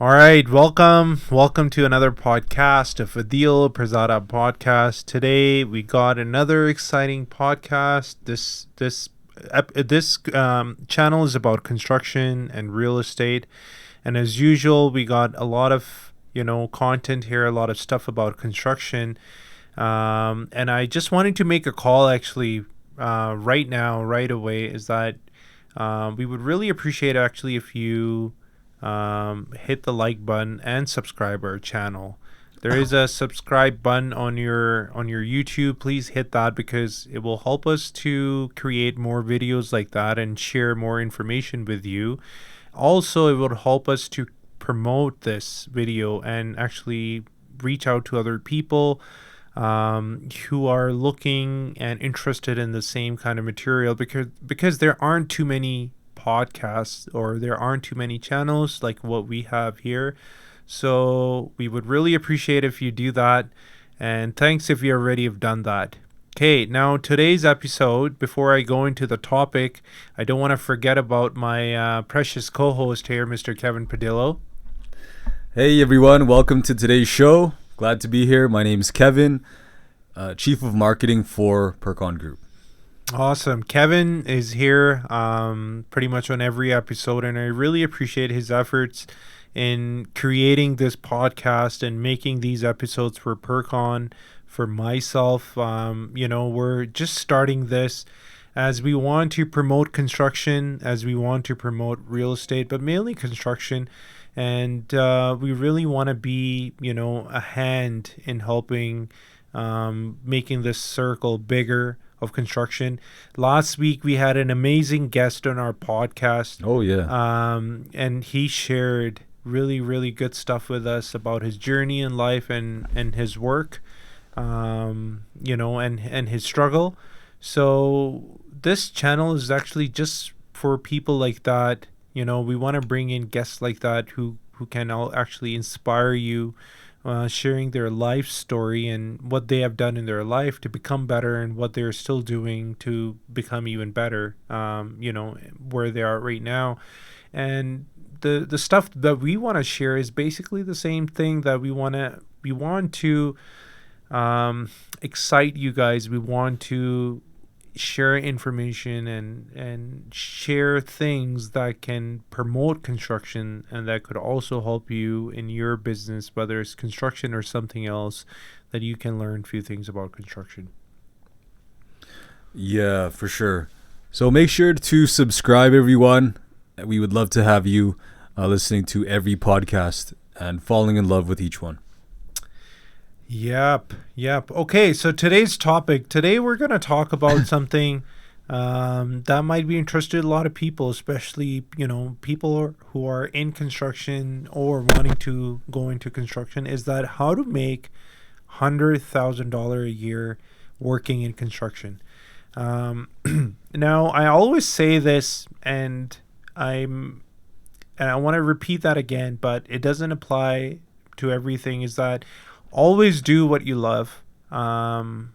All right, welcome to another podcast of Adeel Pirzada podcast. Today we got another exciting podcast. This channel is about construction and real estate, and as usual, we got a lot of content here, a lot of stuff about construction. And I just wanted to make a call actually right now, right away. Is that we would really appreciate actually if you hit the like button and subscribe our channel. There is a subscribe button on your YouTube. Please hit that because it will help us to create more videos like that and share more information with you. Also, it will help us to promote this video and actually reach out to other people who are looking and interested in the same kind of material, because there aren't too many podcasts or there aren't too many channels like what we have here. So we would really appreciate if you do that, and thanks if you already have done that. Okay, now today's episode, before I go into the topic, I don't want to forget about my precious co-host here, Mr. Kevin Padillo. Hey everyone, welcome to today's show. Glad to be here. My name is Kevin, Chief of Marketing for Pircon Group. Awesome. Kevin is here pretty much on every episode, and I really appreciate his efforts in creating this podcast and making these episodes for Pircon, for myself. We're just starting this as we want to promote construction, as we want to promote real estate, but mainly construction. And we really want to be, a hand in helping making this circle bigger of construction. Last week we had an amazing guest on our podcast. Oh yeah. And he shared really, really good stuff with us about his journey in life and his work, and his struggle. So this channel is actually just for people like that. We want to bring in guests like that who can actually inspire you, sharing their life story and what they have done in their life to become better and what they're still doing to become even better, where they are right now. And the stuff that we want to share is basically the same thing that we want to excite you guys. We want to share information and share things that can promote construction and that could also help you in your business, whether it's construction or something else, that you can learn a few things about construction. Yeah, for sure. So make sure to subscribe, everyone. We would love to have you listening to every podcast and falling in love with each one. Yep. Okay, so today's topic. Today we're going to talk about something that might be interested to a lot of people, especially, people who are in construction or wanting to go into construction, is that how to make $100,000 a year working in construction. Now, I always say this, and I want to repeat that again, but it doesn't apply to everything, is that always do what you love. The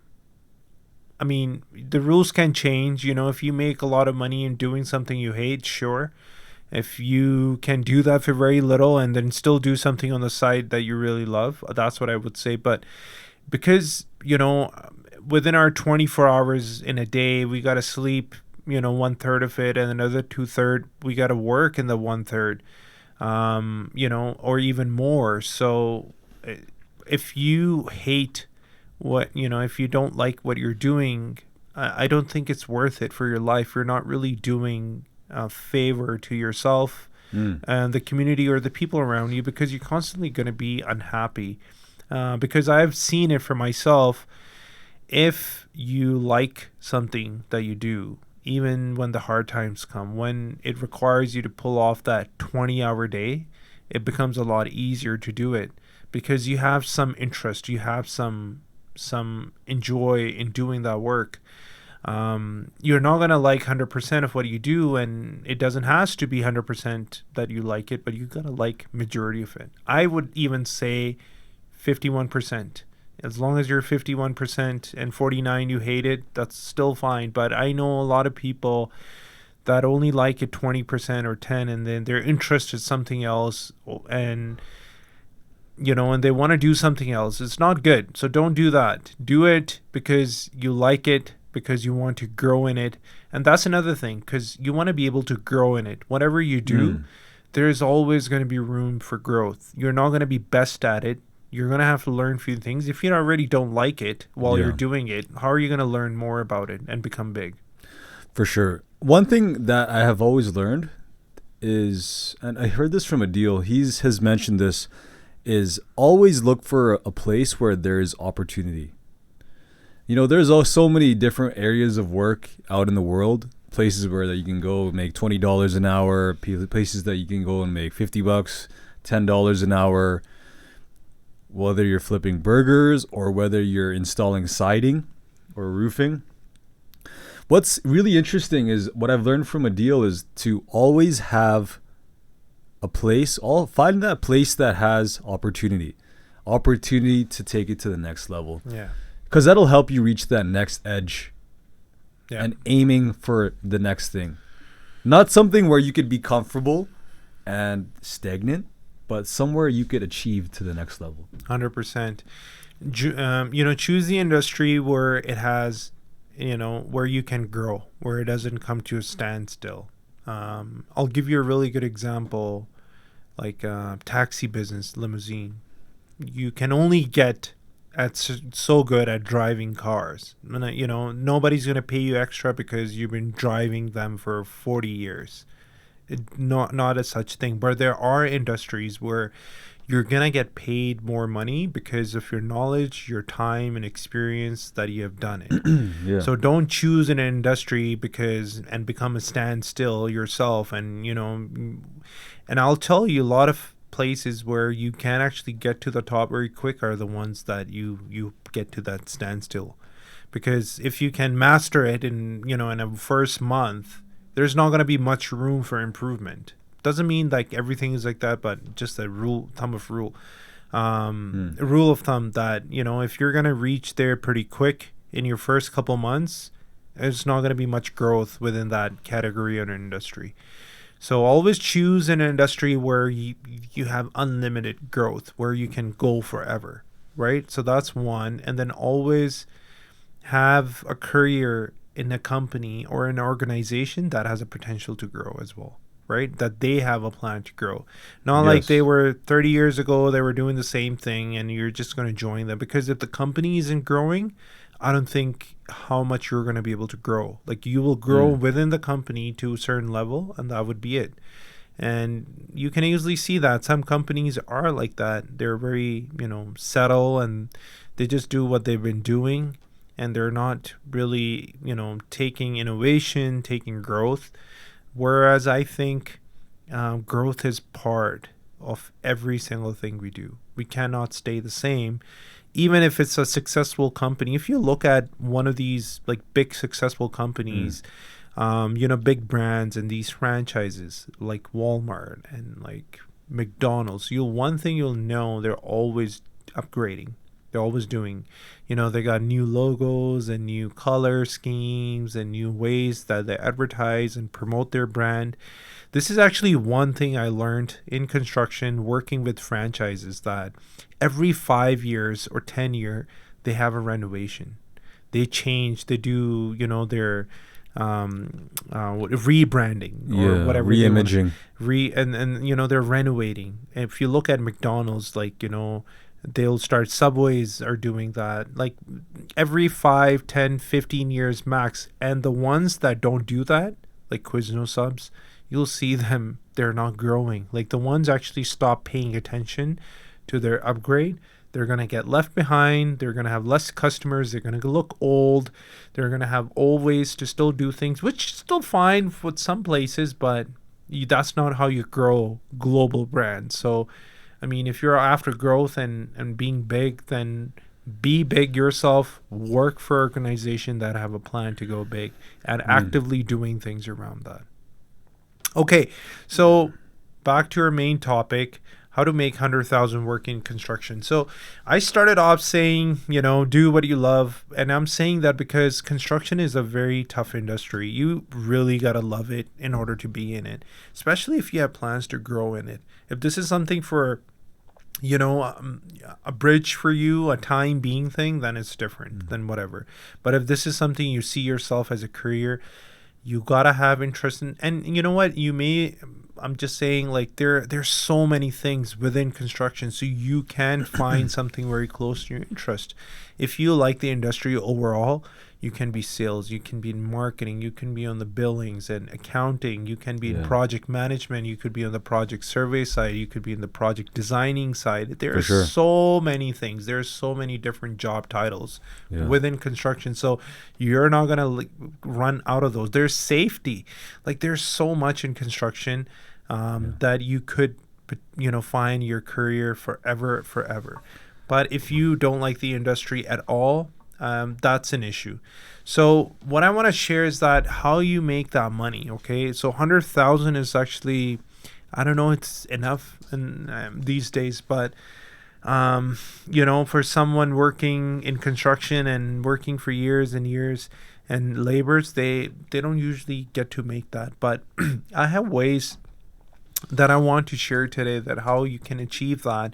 rules can change. If you make a lot of money in doing something you hate, sure. If you can do that for very little and then still do something on the side that you really love, that's what I would say. But because, within our 24 hours in a day, we got to sleep, 1/3 of it, and another 2/3, we got to work in the 1/3, or even more. So if you hate if you don't like what you're doing, I don't think it's worth it for your life. You're not really doing a favor to yourself and the community or the people around you, because you're constantly going to be unhappy. Because I've seen it for myself. If you like something that you do, even when the hard times come, when it requires you to pull off that 20-hour day, it becomes a lot easier to do it. Because you have some interest, you have some enjoy in doing that work. You're not going to like 100% of what you do, and it doesn't have to be 100% that you like it, but you got to like majority of it. I would even say 51%. As long as you're 51% and 49% you hate it, that's still fine. But I know a lot of people that only like it 20% or 10, and then they're interested in something else, and and they want to do something else. It's not good. So don't do that. Do it because you like it, because you want to grow in it. And that's another thing, because you want to be able to grow in it. Whatever you do, there's always going to be room for growth. You're not going to be best at it. You're going to have to learn a few things. If you already don't like it while you're doing it, how are you going to learn more about it and become big? For sure. One thing that I have always learned is, and I heard this from Adeel, has mentioned this, is always look for a place where there's opportunity. There's also so many different areas of work out in the world, places where that you can go make $20 an hour, places that you can go and make $50, $10 an hour, whether you're flipping burgers or whether you're installing siding or roofing. What's really interesting is what I've learned from Adeel is to always have a place, find that place that has opportunity to take it to the next level. Yeah. Because that'll help you reach that next edge and aiming for the next thing. Not something where you could be comfortable and stagnant, but somewhere you could achieve to the next level. 100%. Choose the industry where it has, where you can grow, where it doesn't come to a standstill. I'll give you a really good example, like taxi business, limousine. You can only get so good at driving cars. Nobody's going to pay you extra because you've been driving them for 40 years. Not a such thing. But there are industries where you're going to get paid more money because of your knowledge, your time, and experience that you have done it. So don't choose an industry and become a standstill yourself. And I'll tell you, a lot of places where you can actually get to the top very quick are the ones that you get to that standstill. Because if you can master it in a first month, there's not going to be much room for improvement. Doesn't mean like everything is like that, but just a rule of thumb that, if you're going to reach there pretty quick in your first couple months, there's not going to be much growth within that category or industry. So always choose an industry where you have unlimited growth, where you can go forever, right? So that's one. And then always have a career in a company or an organization that has a potential to grow as well, right? That they have a plan to grow. Not like they were 30 years ago, they were doing the same thing and you're just going to join them. Because if the company isn't growing, I don't think how much you're going to be able to grow. Like you will grow within the company to a certain level and that would be it. And you can easily see that some companies are like that. They're very, settle and they just do what they've been doing. And they're not really, taking innovation, taking growth. Whereas I think growth is part of every single thing we do. We cannot stay the same. Even if it's a successful company, if you look at one of these like big successful companies, big brands and these franchises like Walmart and like McDonald's, one thing you'll know, they're always upgrading. They're always doing, they got new logos and new color schemes and new ways that they advertise and promote their brand. This is actually one thing I learned in construction working with franchises, that every 5 years or 10 years, they have a renovation. They change, they do, their rebranding or whatever. Reimaging. And they're renovating. If you look at McDonald's, like, they'll start, Subways are doing that like every 5, 10, 15 years max. And the ones that don't do that, like Quiznos subs, you'll see them, they're not growing. Like the ones actually stop paying attention to their upgrade, they're going to get left behind. They're going to have less customers. They're going to look old. They're going to have old ways to still do things, which is still fine with some places, but that's not how you grow global brands. So I mean, if you're after growth and being big, then be big yourself. Work for an organization that have a plan to go big and actively doing things around that. Okay, so back to our main topic. how to make 100,000 work in construction. So I started off saying, do what you love. And I'm saying that because construction is a very tough industry. You really got to love it in order to be in it, especially if you have plans to grow in it. If this is something for, a bridge for you, a time being thing, then it's different, then whatever. But if this is something you see yourself as a career, you gotta have interest in. And you know what, I'm just saying, like, there's so many things within construction, so you can find something very close to your interest. If you like the industry overall, you can be sales, you can be in marketing, you can be on the billings and accounting, you can be in project management, you could be on the project survey side, you could be in the project designing side. There are so many things. There's so many different job titles within construction. So you're not going to run out of those. There's safety. Like, there's so much in construction that you could, find your career forever. But if you don't like the industry at all, that's an issue. So what I want to share is that how you make that money. Okay, so 100,000 is actually, I don't know, it's enough these days, but for someone working in construction and working for years and years and laborers, they don't usually get to make that. But I have ways that I want to share today, that how you can achieve that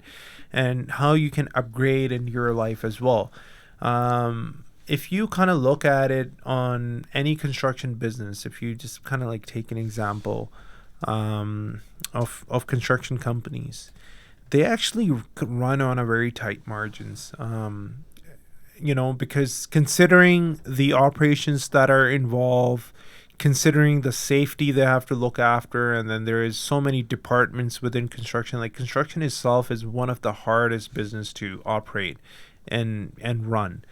and how you can upgrade in your life as well. If you kind of look at it on any construction business, if you just kind of like take an example of construction companies, they actually run on a very tight margins. Because considering the operations that are involved, considering the safety they have to look after, and then there is so many departments within construction. Like, construction itself is one of the hardest business to operate and run.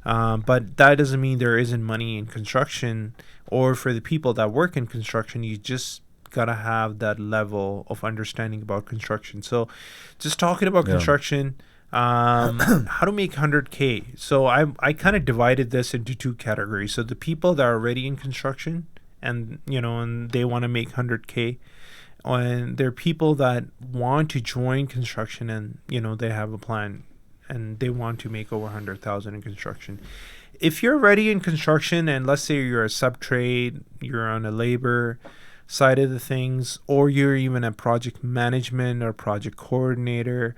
But that doesn't mean there isn't money in construction, or for the people that work in construction. You just gotta have that level of understanding about construction. So just talking about construction, how to make 100K. So I kind of divided this into two categories. So the people that are already in construction and they want to make 100K, and there are people that want to join construction and they have a plan and they want to make over 100,000 in construction. If you're already in construction, and let's say you're a sub-trade, you're on a labor side of the things, or you're even a project management or project coordinator,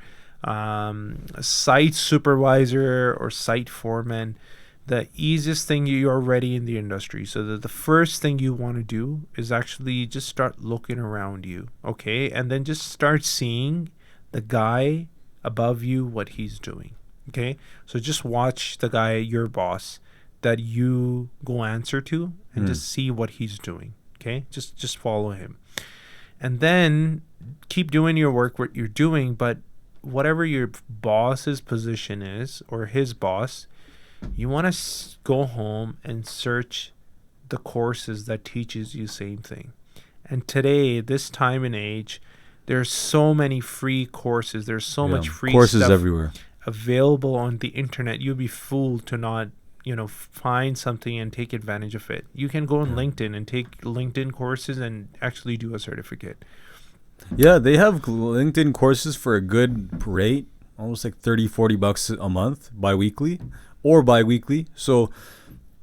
site supervisor or site foreman, the easiest thing, you're already in the industry. So that the first thing you want to do is actually just start looking around you, okay? And then just start seeing the guy above you, what he's doing, okay? So just watch the guy, your boss, that you go answer to, and just see what he's doing, okay? Just follow him. And then keep doing your work, what you're doing, but whatever your boss's position is, or his boss, you want to go home and search the courses that teaches you same thing. And today, this time and age, there's so many free courses. There's so much free courses stuff everywhere available on the internet. You'd be fooled to not, find something and take advantage of it. You can go on LinkedIn and take LinkedIn courses and actually do a certificate. Yeah, they have LinkedIn courses for a good rate, almost like $30-40 a month, bi-weekly. So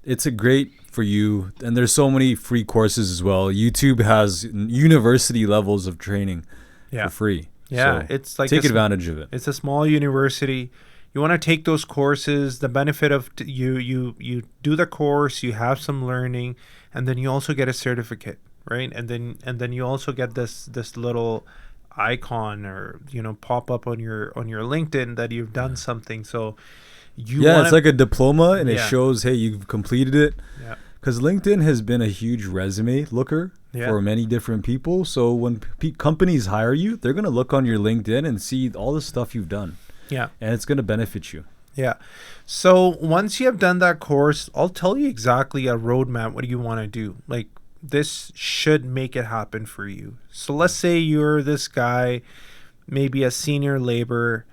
it's a great for you. And there's so many free courses as well. YouTube has university levels of training for free. Yeah, so it's like take advantage of it. It's a small university. You want to take those courses. The benefit of you do the course, you have some learning, and then you also get a certificate, right? And then you also get this little icon or pop up on your LinkedIn that you've done something. So it's like a diploma, and it shows, hey, you've completed it. Yeah. Because LinkedIn has been a huge resume looker for many different people. So when companies hire you, they're going to look on your LinkedIn and see all the stuff you've done. Yeah. And it's going to benefit you. Yeah. So once you have done that course, I'll tell you exactly a roadmap, what do you want to do. Like, this should make it happen for you. So let's say you're this guy, maybe a senior laborer,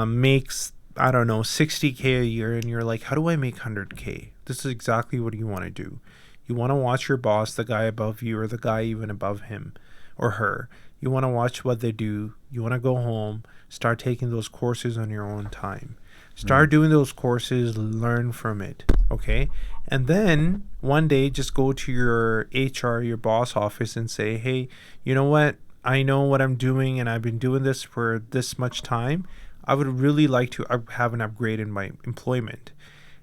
makes, I don't know, 60K a year, and you're like, how do I make 100K? This is exactly what you want to do. You want to watch your boss, the guy above you or the guy even above him or her. You want to watch what they do. You want to go home, start taking those courses on your own time. Start doing those courses, learn from it, okay? And then one day just go to your HR, your boss office and say, hey, you know what? I know what I'm doing and I've been doing this for this much time. I would really like to have an upgrade in my employment.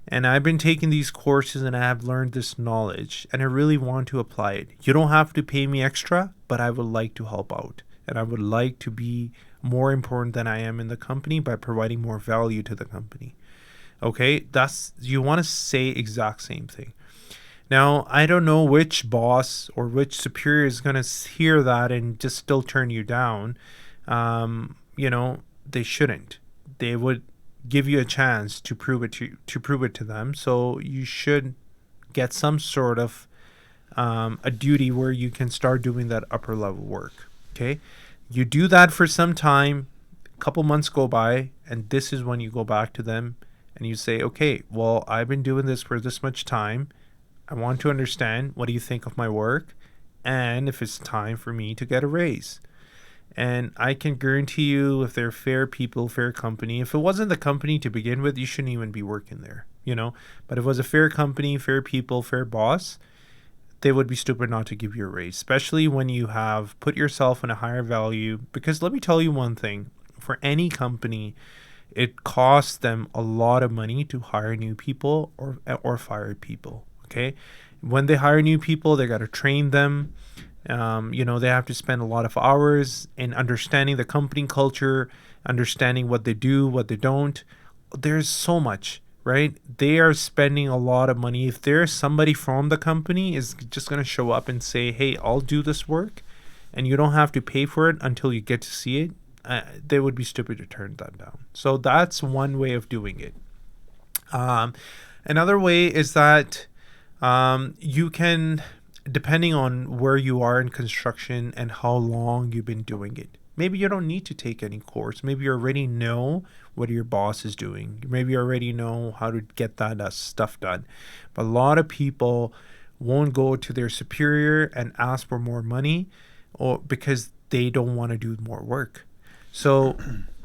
And I've been taking these courses and I have learned this knowledge and I really want to apply it. You don't have to pay me extra, but I would like to help out. And I would like to be more important than I am in the company by providing more value to the company. Okay, you want to say exact same thing. Now, I don't know which boss or which superior is going to hear that and just still turn you down. They shouldn't. They would give you a chance to prove it to them. So you should get some sort of a duty where you can start doing that upper level work. Okay, you do that for some time. A couple months go by, and this is when you go back to them and you say, okay, well, I've been doing this for this much time. I want to understand, what do you think of my work, and if it's time for me to get a raise. And I can guarantee you, if they're fair people, fair company, if it wasn't the company to begin with, you shouldn't even be working there, But if it was a fair company, fair people, fair boss, they would be stupid not to give you a raise, especially when you have put yourself in a higher value. Because let me tell you one thing, for any company, it costs them a lot of money to hire new people or fire people, okay? When they hire new people, they got to train them. They have to spend a lot of hours in understanding the company culture, understanding what they do, what they don't. There's so much, right? They are spending a lot of money. If there's somebody from the company is just going to show up and say, hey, I'll do this work, and you don't have to pay for it until you get to see it, they would be stupid to turn that down. So that's one way of doing it. Another way is that you can, depending on where you are in construction and how long you've been doing it, maybe you don't need to take any course. Maybe you already know what your boss is doing. Maybe you already know how to get that stuff done. But a lot of people won't go to their superior and ask for more money because they don't want to do more work. So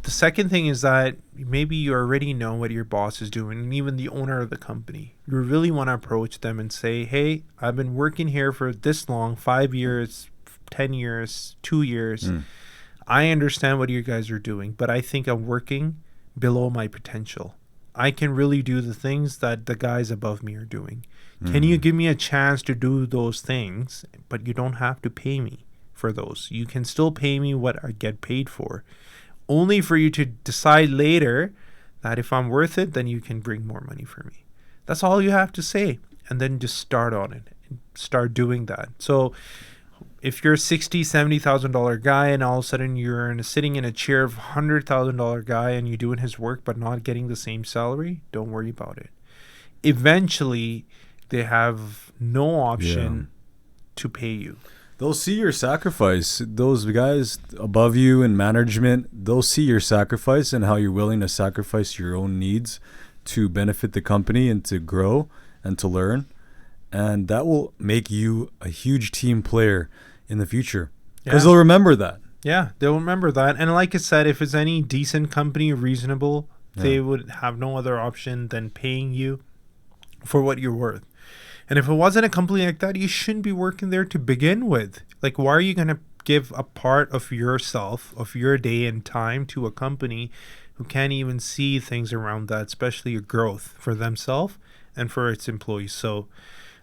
the second thing is that maybe you already know what your boss is doing, and even the owner of the company. You really want to approach them and say, hey, I've been working here for this long, 5 years, 10 years, 2 years. I understand what you guys are doing, but I think I'm working below my potential. I can really do the things that the guys above me are doing. Can you give me a chance to do those things? But you don't have to pay me for those. You can still pay me what I get paid for, only for you to decide later that if I'm worth it, then you can bring more money for me. That's all you have to say, and then just start on it and start doing that. So if you're a $60,000-$70,000 guy and all of a sudden you're sitting in a chair of $100,000 guy and you're doing his work but not getting the same salary, don't worry about it. Eventually, they have no option to pay you. They'll see your sacrifice. Those guys above you in management, they'll see your sacrifice and how you're willing to sacrifice your own needs to benefit the company and to grow and to learn. And that will make you a huge team player in the future because they'll remember that. Yeah, they'll remember that. And like I said, if it's any decent company, reasonable, they would have no other option than paying you for what you're worth. And if it wasn't a company like that, you shouldn't be working there to begin with. Like, why are you going to give a part of yourself, of your day and time to a company who can't even see things around that, especially your growth for themselves and for its employees? So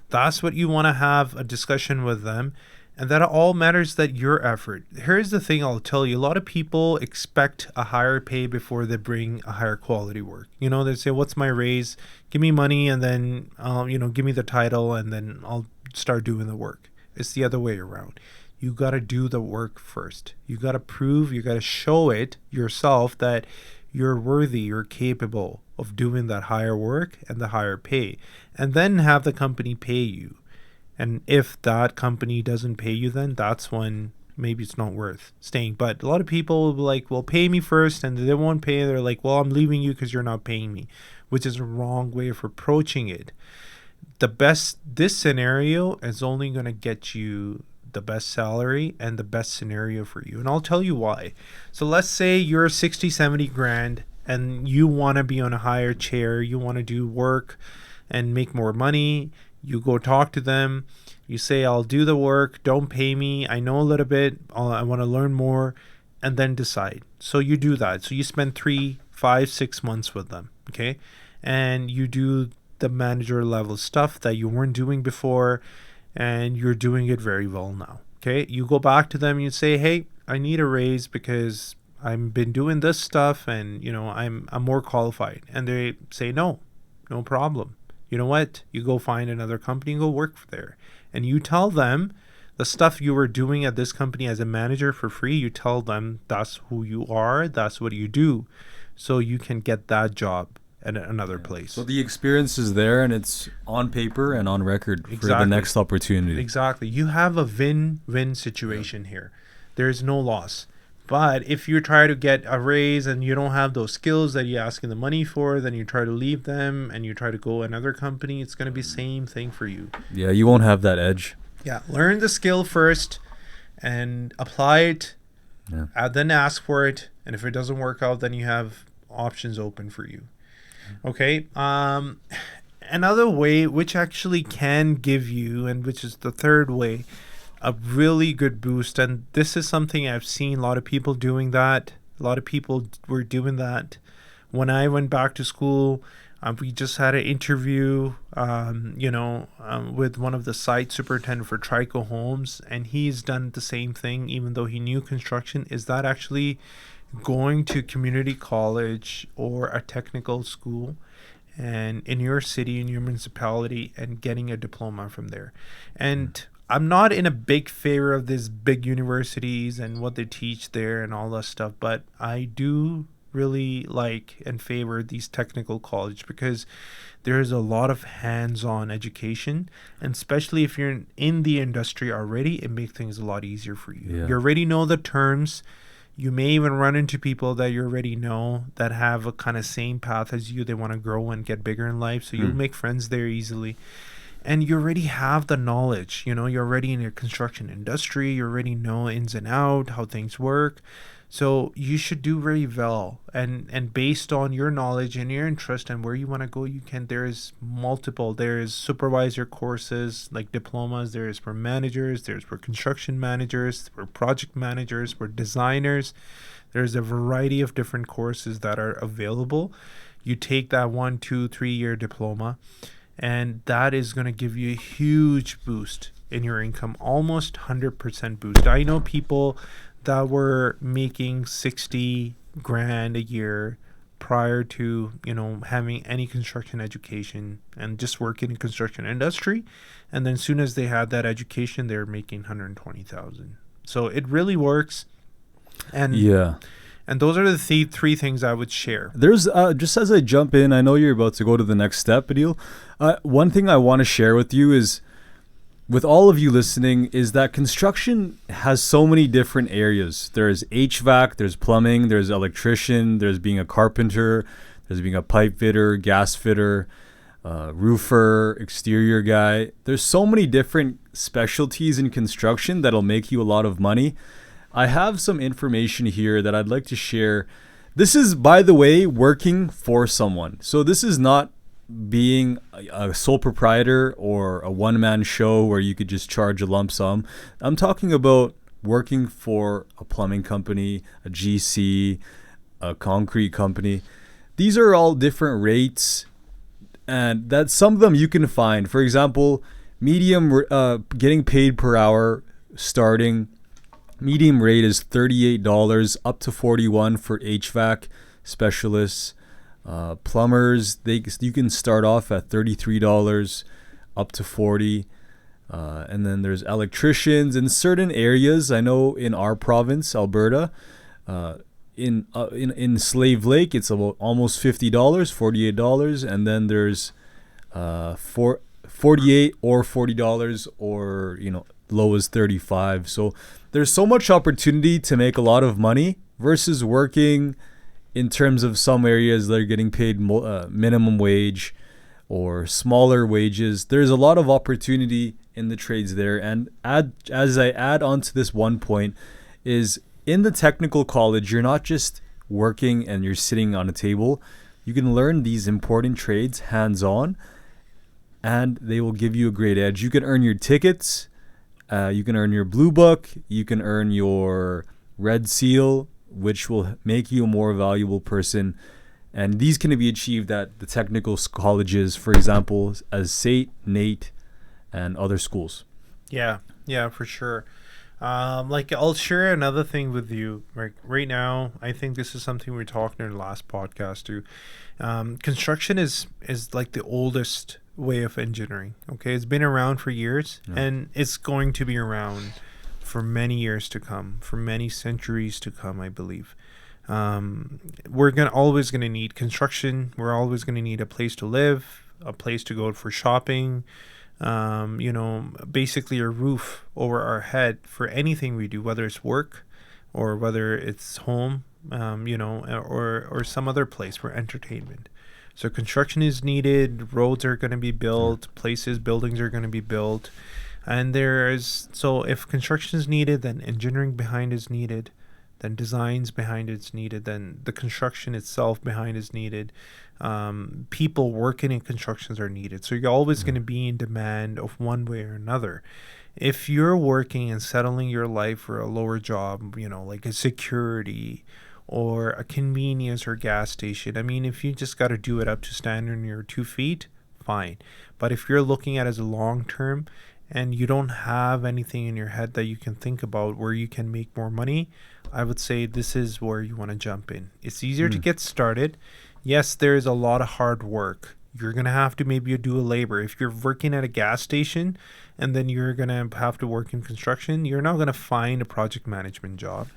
that's what you want to have a discussion with them. And that all matters that your effort. Here's the thing I'll tell you. A lot of people expect a higher pay before they bring a higher quality work. They say, what's my raise? Give me money and then, give me the title and then I'll start doing the work. It's the other way around. You got to do the work first. You got to prove, you got to show it yourself that you're worthy, you're capable of doing that higher work and the higher pay. And then have the company pay you. And if that company doesn't pay you, then that's when maybe it's not worth staying. But a lot of people will be like, well, pay me first, and they won't pay. They're like, well, I'm leaving you because you're not paying me, which is a wrong way of approaching it. This scenario is only going to get you the best salary and the best scenario for you. And I'll tell you why. So let's say you're 60, 70 grand and you want to be on a higher chair. You want to do work and make more money. You go talk to them. You say, I'll do the work. Don't pay me. I know a little bit. I want to learn more. And then decide. So you do that. So you spend 3, 5, 6 months with them. Okay. And you do the manager level stuff that you weren't doing before. And you're doing it very well now. Okay. You go back to them. You say, hey, I need a raise because I've been doing this stuff and, I'm more qualified. And they say, no problem. You know what? You go find another company and go work there. And you tell them the stuff you were doing at this company as a manager for free. You tell them that's who you are. That's what you do. So you can get that job at another place. So the experience is there and it's on paper and on record for the next opportunity. Exactly. You have a win-win situation here. There's no loss. But if you try to get a raise and you don't have those skills that you're asking the money for, then you try to leave them and you try to go another company, it's going to be same thing for you. Yeah, you won't have that edge. Yeah, learn the skill first and apply it, then ask for it. And if it doesn't work out, then you have options open for you. Okay. Another way, which actually can give you, and which is the third way, a really good boost. And this is something I've seen a lot of people doing that. A lot of people were doing that. When I went back to school, we just had an interview, with one of the site superintendent for Trico Homes, and he's done the same thing, even though he knew construction. Is that actually going to community college or a technical school and in your city, in your municipality, and getting a diploma from there? And I'm not in a big favor of these big universities and what they teach there and all that stuff, but I do really like and favor these technical college because there's a lot of hands-on education, and especially if you're in the industry already, it makes things a lot easier for you. You already know the terms. You may even run into people that you already know that have a kind of same path as you. They want to grow and get bigger in life, so you'll make friends there easily. And you already have the knowledge, you're already in your construction industry, you already know ins and out, how things work. So you should do very well. And based on your knowledge and your interest and where you want to go, there's supervisor courses like diplomas, there's for managers, there's for construction managers, for project managers, for designers. There's a variety of different courses that are available. You take that 1, 2, 3 year diploma, and that is going to give you a huge boost in your income, almost 100% boost. I know people that were making 60 grand a year prior to, having any construction education and just working in construction industry. And then as soon as they had that education, they're making 120,000. So it really works. And And those are the three things I would share. There's just as I jump in, I know you're about to go to the next step, Adeel. One thing I want to share with you is, with all of you listening, is that construction has so many different areas. There's HVAC, there's plumbing, there's electrician, there's being a carpenter, there's being a pipe fitter, gas fitter, roofer, exterior guy. There's so many different specialties in construction that'll make you a lot of money. I have some information here that I'd like to share. This is, by the way, working for someone. So this is not being a sole proprietor or a one-man show where you could just charge a lump sum. I'm talking about working for a plumbing company, a GC, a concrete company. These are all different rates, and that some of them you can find. For example, medium getting paid per hour starting. Medium rate is $38 up to $41 for HVAC specialists. Plumbers, you can start off at $33 up to $40. And then there's electricians in certain areas. I know in our province, Alberta, in Slave Lake, it's about almost $50, $48. And then there's $48 or $40 or, low as $35. So there's so much opportunity to make a lot of money versus working in terms of some areas that are getting paid minimum wage or smaller wages. There's a lot of opportunity in the trades there. And as I add on to this one point is in the technical college, you're not just working and you're sitting on a table. You can learn these important trades hands-on, and they will give you a great edge. You can earn your tickets. You can earn your blue book. You can earn your red seal, which will make you a more valuable person. And these can be achieved at the technical colleges, for example, as SAIT, NAIT, and other schools. Yeah, for sure. Like, I'll share another thing with you. Right now, I think this is something we were talking in the last podcast too. Construction is like the oldest way of engineering. Okay, it's been around for years, and it's going to be around for many years to come, for many centuries to come, I believe. We're always gonna need construction. We're always gonna need a place to live, a place to go for shopping. Basically a roof over our head for anything we do, whether it's work or whether it's home, or some other place for entertainment. So construction is needed. Roads are going to be built. Buildings are going to be built. And so if construction is needed, then engineering behind is needed. Then designs behind it's needed. Then the construction itself behind is needed. People working in constructions are needed. So you're always going to be in demand of one way or another. If you're working and settling your life for a lower job, like a security or a convenience or gas station, I mean, if you just got to do it up to standard on your 2 feet, fine. But if you're looking at it as a long term and you don't have anything in your head that you can think about where you can make more money, I would say this is where you want to jump in. It's easier to get started. Yes, there's a lot of hard work. You're going to have to maybe do a labor. If you're working at a gas station and then you're going to have to work in construction, you're not going to find a project management job.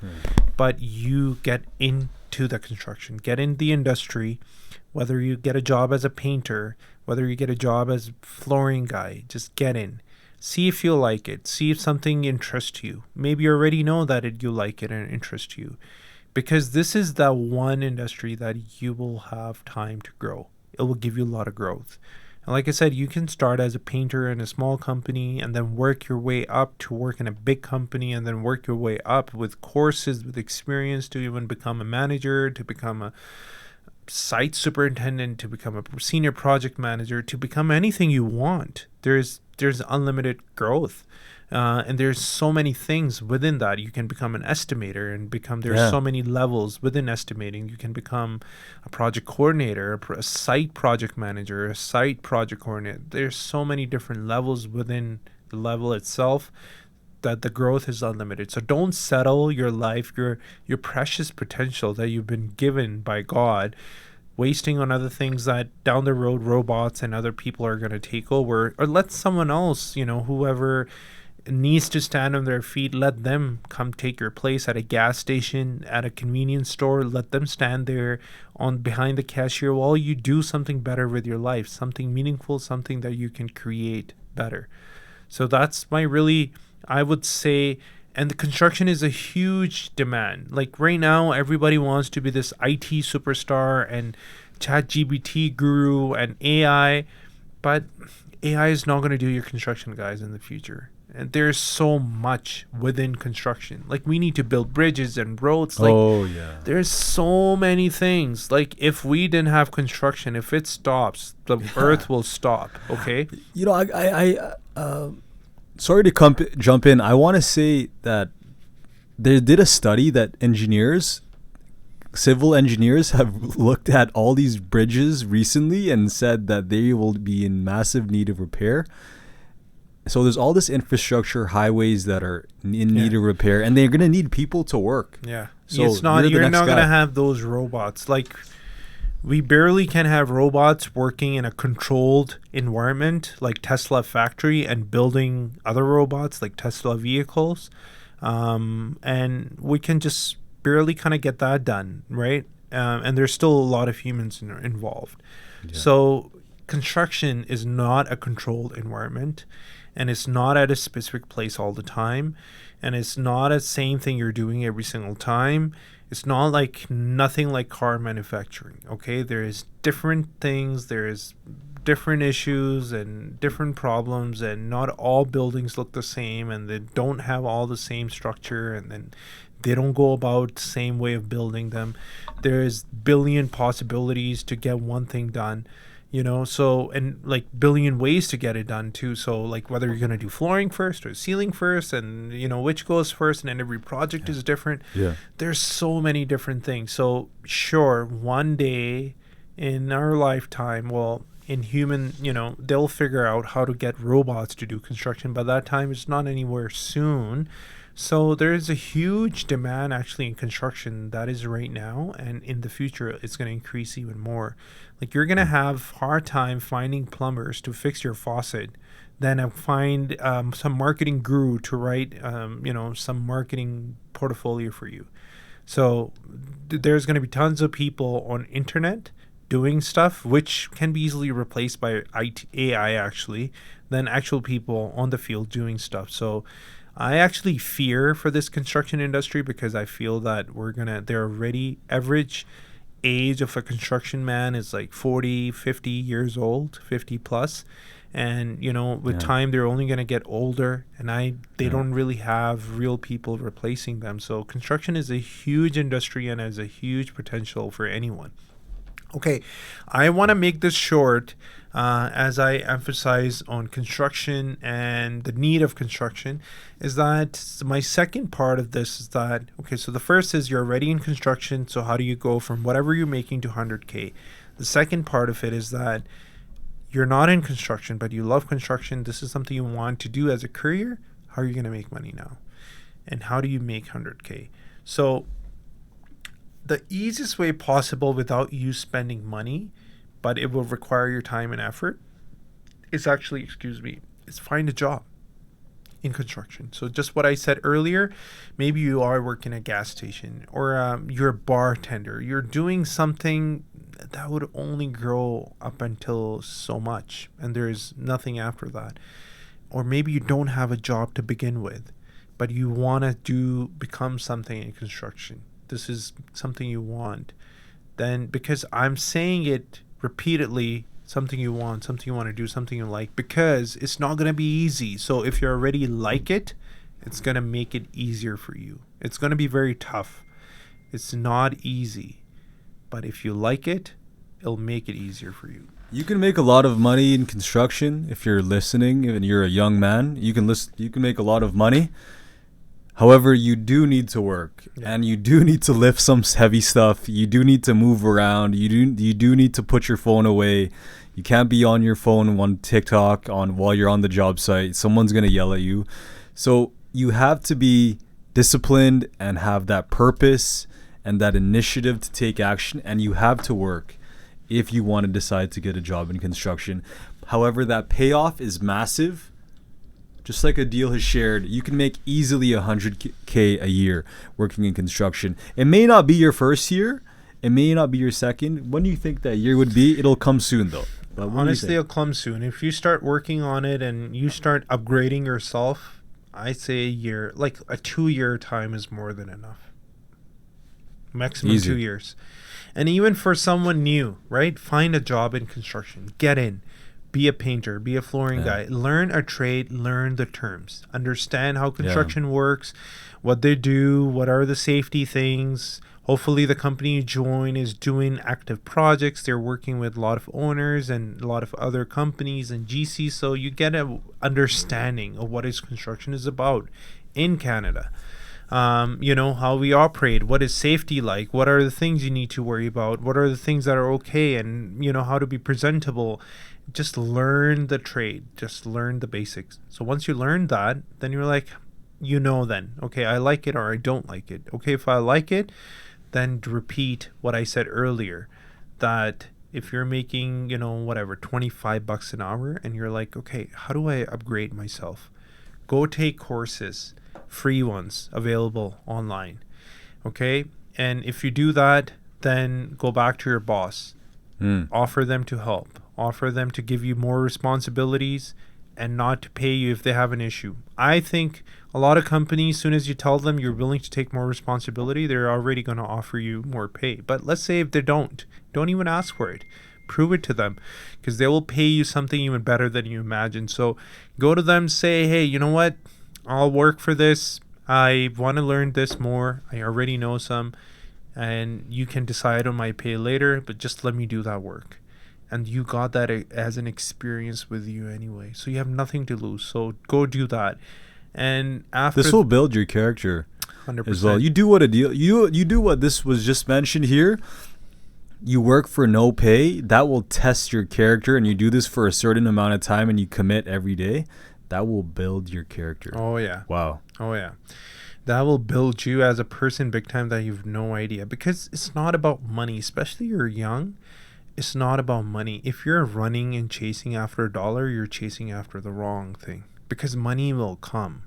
But you get into the construction, get in the industry, whether you get a job as a painter, whether you get a job as flooring guy, just get in. See if you like it. See if something interests you. Maybe you already know that you like it and it interests you. Because this is the one industry that you will have time to grow. It will give you a lot of growth. And like I said, you can start as a painter in a small company and then work your way up to work in a big company and then work your way up with courses, with experience to even become a manager, to become a site superintendent, to become a senior project manager, to become anything you want. There's unlimited growth. And there's so many things within that. You can become an estimator and there's so many levels within estimating. You can become a project coordinator, a site project manager, a site project coordinator. There's so many different levels within the level itself that the growth is unlimited. So don't settle your life, your precious potential that you've been given by God, wasting on other things that down the road robots and other people are going to take over, or let someone else, whoever needs to stand on their feet, let them come take your place at a gas station, at a convenience store. Let them stand there behind the cashier while you do something better with your life, something meaningful, something that you can create better. So that's I would say, and the construction is a huge demand. Like right now, everybody wants to be this IT superstar and ChatGPT guru and AI, but AI is not going to do your construction, guys, in the future. And there's so much within construction. Like we need to build bridges and roads. Like, there's so mmany things. Like if we didn't have construction, if it stops, the earth will stop. Okay. Sorry to jump in. I want to say that they did a study that civil engineers have looked at all these bridges recently and said that they will be in massive need of repair. So there's all this infrastructure, highways that are in need of repair, and they're going to need people to work. Yeah. So you're not going to have those robots. Like we barely can have robots working in a controlled environment like Tesla factory and building other robots like Tesla vehicles. And we can just barely kind of get that done, right? And there's still a lot of humans involved. Yeah. So construction is not a controlled environment. And it's not at a specific place all the time. And it's not a same thing you're doing every single time. It's nothing like car manufacturing, okay? There is different things. There is different issues and different problems, and not all buildings look the same, and they don't have all the same structure, and then they don't go about the same way of building them. There's billion possibilities to get one thing done, so, and like billion ways to get it done too. So like whether you're going to do flooring first or ceiling first, and which goes first, and then every project is different. There's so many different things. So sure, one day in our lifetime, well, in human, they'll figure out how to get robots to do construction. By that time, it's not anywhere soon. So there's a huge demand actually in construction that is right now, and in the future it's going to increase even more. Like you're going to have hard time finding plumbers to fix your faucet, then find some marketing guru to write some marketing portfolio for you. So there's going to be tons of people on internet doing stuff which can be easily replaced by AI actually, than actual people on the field doing stuff. So I actually fear for this construction industry, because I feel that they're already, average age of a construction man is like 40, 50 years old, 50 plus. And, with time, they're only going to get older, and they don't really have real people replacing them. So construction is a huge industry and has a huge potential for anyone. Okay, I want to make this short as I emphasize on construction and the need of construction. Is that my second part of this is that, okay, so the first is you're already in construction, so how do you go from whatever you're making to 100K? The second part of it is that you're not in construction, but you love construction. This is something you want to do as a career. How are you going to make money now? And how do you make 100K? So the easiest way possible without you spending money, but it will require your time and effort, is actually, is find a job in construction. So just what I said earlier, maybe you are working at a gas station, or you're a bartender. You're doing something that would only grow up until so much, and there's nothing after that. Or maybe you don't have a job to begin with, but you want to become something in construction. This is something you want. Then, because I'm saying it repeatedly, something you want to do, something you like, because it's not going to be easy. So if you already like it, it's going to make it easier for you. It's going to be very tough. It's not easy. But if you like it, it'll make it easier for you. You can make a lot of money in construction if you're listening and you're a young man. You can make a lot of money. However, you do need to work, and you do need to lift some heavy stuff. You do need to move around. You do need to put your phone away. You can't be on your phone on TikTok while you're on the job site. Someone's going to yell at you. So you have to be disciplined and have that purpose and that initiative to take action, and you have to work if you want to decide to get a job in construction. However, that payoff is massive. Just like Adeel has shared, you can make easily 100K a year working in construction. It may not be your first year. It may not be your second. When do you think that year would be? It'll come soon, though. Honestly, it'll come soon. If you start working on it and you start upgrading yourself, I'd say a year, like a 2-year time is more than enough. Maximum Easy. 2 years. And even for someone new, right? Find a job in construction. Get in. Be a painter, be a flooring guy, learn a trade, learn the terms, understand how construction works, what they do, what are the safety things. Hopefully the company you join is doing active projects. They're working with a lot of owners and a lot of other companies and GCs, so you get an understanding of what construction is about in Canada. How we operate, what is safety like, what are the things you need to worry about, what are the things that are okay, and how to be presentable. Just learn the trade, just learn the basics. So once you learn that, then you're like, then, okay, I like it or I don't like it. Okay, if I like it, then repeat what I said earlier, that if you're making, $25 an hour, and you're like, okay, how do I upgrade myself? Go take courses, free ones available online. Okay. And if you do that, then go back to your boss, offer them to help. Offer them to give you more responsibilities and not to pay you if they have an issue. I think a lot of companies, as soon as you tell them you're willing to take more responsibility, they're already going to offer you more pay. But let's say if they don't even ask for it. Prove it to them, because they will pay you something even better than you imagine. So go to them, say, hey, you know what? I'll work for this. I want to learn this more. I already know some, and you can decide on my pay later, but just let me do that work. And you got that as an experience with you anyway. So you have nothing to lose. So go do that. And after This will build your character 100%. as well. You do what you do what this was just mentioned here. You work for no pay. That will test your character, and you do this for a certain amount of time, and you commit every day. That will build your character. Oh yeah. Wow. Oh yeah. That will build you as a person big time that you've no idea, because it's not about money, especially you're young. It's not about money. If you're running and chasing after a dollar, you're chasing after the wrong thing, because money will come.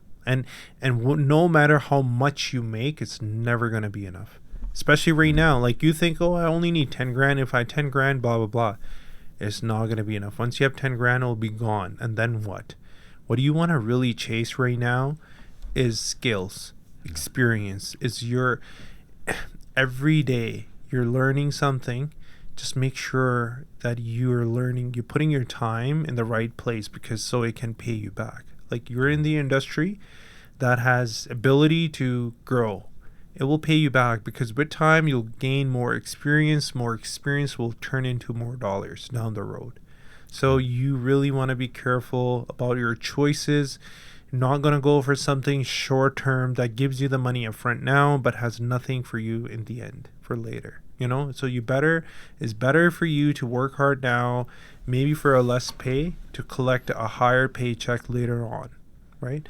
No matter how much you make, it's never going to be enough. Especially right now, like you think, oh, I only need 10 grand. If I 10 grand, blah, blah, blah. It's not going to be enough. Once you have 10 grand, it'll be gone. And then what? What do you want to really chase right now is skills, experience. Is your every day you're learning something. Just make sure that you're putting your time in the right place, because so it can pay you back. Like, you're in the industry that has ability to grow. It will pay you back, because with time you'll gain more experience. More experience will turn into more dollars down the road. So you really want to be careful about your choices. You're not going to go for something short term that gives you the money up front now but has nothing for you in the end for later. So it's better for you to work hard now, maybe for a less pay, to collect a higher paycheck later on, right?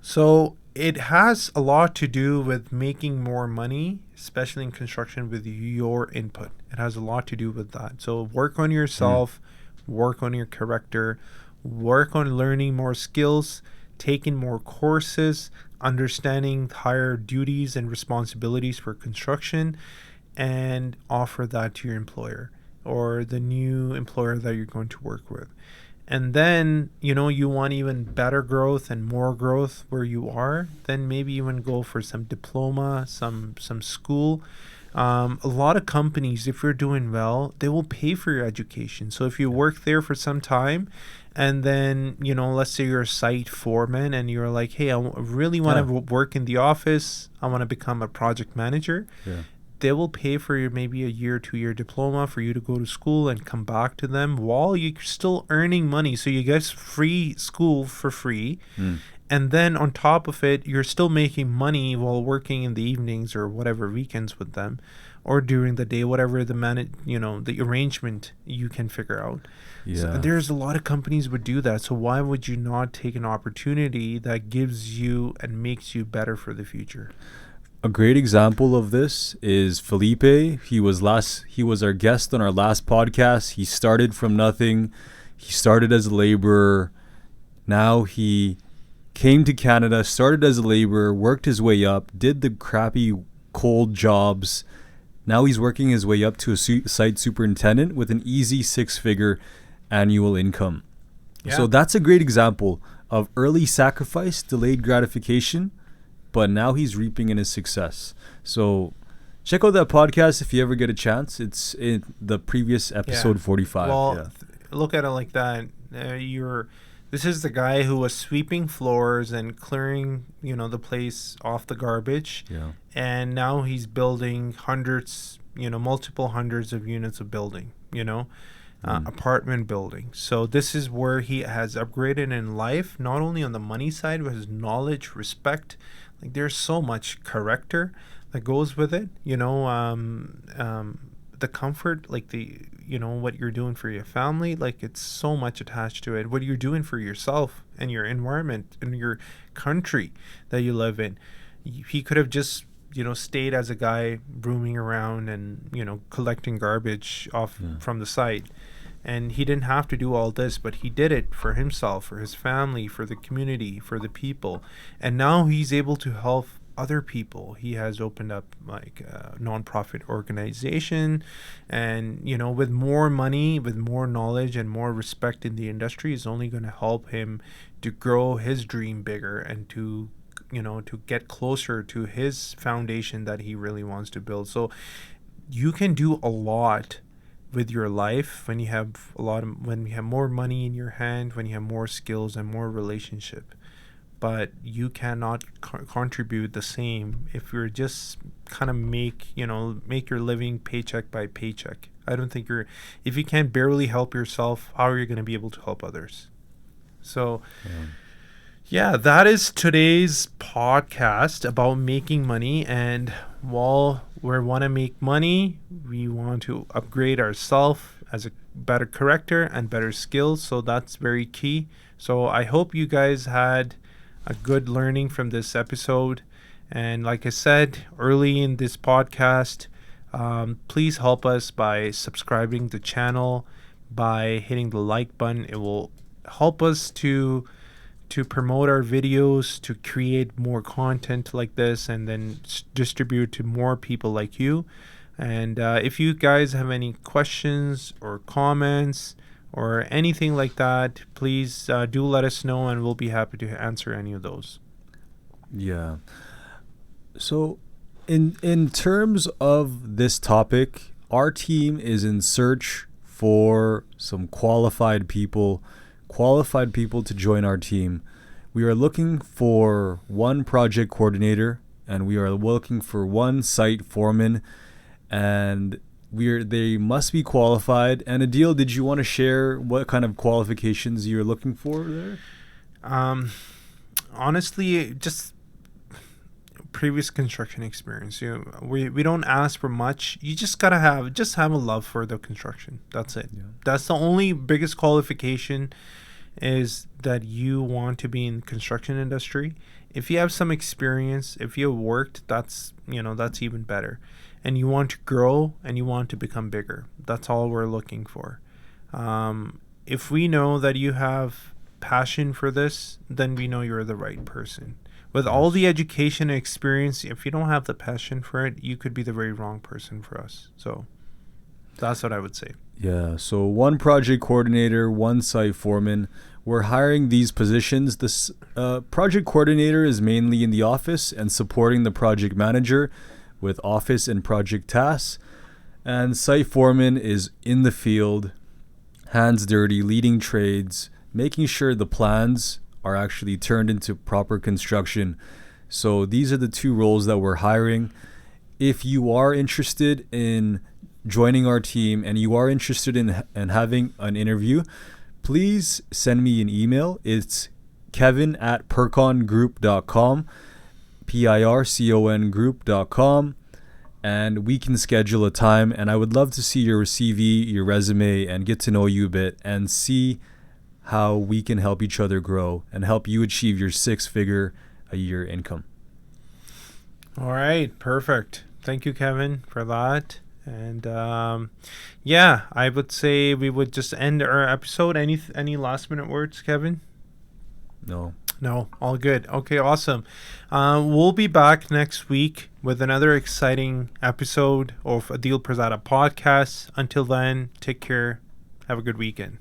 So it has a lot to do with making more money, especially in construction, with your input. It has a lot to do with that. So work on yourself, work on your character, work on learning more skills, taking more courses, understanding higher duties and responsibilities for construction, and offer that to your employer or the new employer that you're going to work with. And then, you want even better growth and more growth where you are, then maybe even go for some diploma, some school. A lot of companies, if you're doing well, they will pay for your education. So if you work there for some time, and then, let's say you're a site foreman and you're like, hey, I really want to work in the office. I want to become a project manager. Yeah. They will pay for your maybe a year, 2-year diploma for you to go to school and come back to them while you're still earning money. So you get free school for free. And then on top of it, you're still making money while working in the evenings or whatever weekends with them, or during the day, whatever the arrangement you can figure out. Yeah. So there's a lot of companies would do that. So why would you not take an opportunity that gives you and makes you better for the future? A great example of this is Felipe. He was our guest on our last podcast. He started from nothing. He started as a laborer. Now he came to Canada, started as a laborer, worked his way up, did the crappy cold jobs. Now he's working his way up to a site superintendent with an easy 6-figure annual income. Yeah. So that's a great example of early sacrifice, delayed gratification, but now he's reaping in his success. So check out that podcast if you ever get a chance. It's in the previous episode 45. Well, look at it like that. This is the guy who was sweeping floors and clearing, the place off the garbage. Yeah. And now he's building multiple hundreds of units of building, apartment building. So this is where he has upgraded in life, not only on the money side, but his knowledge, respect. Like, there's so much character that goes with it, the comfort, like what you're doing for your family, like it's so much attached to it. What you're doing for yourself and your environment and your country that you live in. He could have just, stayed as a guy roaming around and, collecting garbage off from the site. And he didn't have to do all this, but he did it for himself, for his family, for the community, for the people. And now he's able to help other people. He has opened up like a nonprofit organization, and with more money, with more knowledge and more respect in the industry, is only going to help him to grow his dream bigger and to get closer to his foundation that he really wants to build. So you can do a lot with your life when you have when you have more money in your hand, when you have more skills and more relationship. But you cannot contribute the same if you're just kind of make your living paycheck by paycheck. I don't think if you can't barely help yourself, how are you going to be able to help others? So yeah, that is today's podcast about making money. And while we want to make money, we want to upgrade ourselves as a better character and better skills. So that's very key. So I hope you guys had a good learning from this episode. And like I said early in this podcast, please help us by subscribing to the channel, by hitting the like button. It will help us to promote our videos, to create more content like this, and then distribute to more people like you. And if you guys have any questions or comments or anything like that, please do let us know, and we'll be happy to answer any of those. Yeah. So in terms of this topic, our team is in search for some qualified people to join our team. We are looking for one project coordinator, and we are looking for one site foreman, and they must be qualified. And Adeel, did you want to share what kind of qualifications you're looking for there? Honestly, just previous construction experience. We don't ask for much. You just gotta have a love for the construction. That's it. Yeah. That's the only biggest qualification, is that you want to be in the construction industry. If you have some experience, if you have worked, that's even better. And you want to grow and you want to become bigger. That's all we're looking for. If we know that you have passion for this, then we know you're the right person. With all the education and experience, if you don't have the passion for it, you could be the very wrong person for us. So that's what I would say. Yeah, so one project coordinator, one site foreman. We're hiring these positions. This project coordinator is mainly in the office and supporting the project manager with office and project tasks. And site foreman is in the field, hands dirty, leading trades, making sure the plans are actually turned into proper construction. So these are the two roles that we're hiring. If you are interested in joining our team and you are interested in having an interview, please send me an email. It's kevin@pircongroup.com, pircongroup.com, and we can schedule a time. And I would love to see your CV, your resume, and get to know you a bit and see how we can help each other grow and help you achieve your 6-figure a year income. All right, perfect. Thank you, Kevin, for that. And yeah, I would say we would just end our episode. Any last minute words, Kevin? No, all good. Okay, awesome. We'll be back next week with another exciting episode of Adeel Pirzada podcast. Until then, take care. Have a good weekend.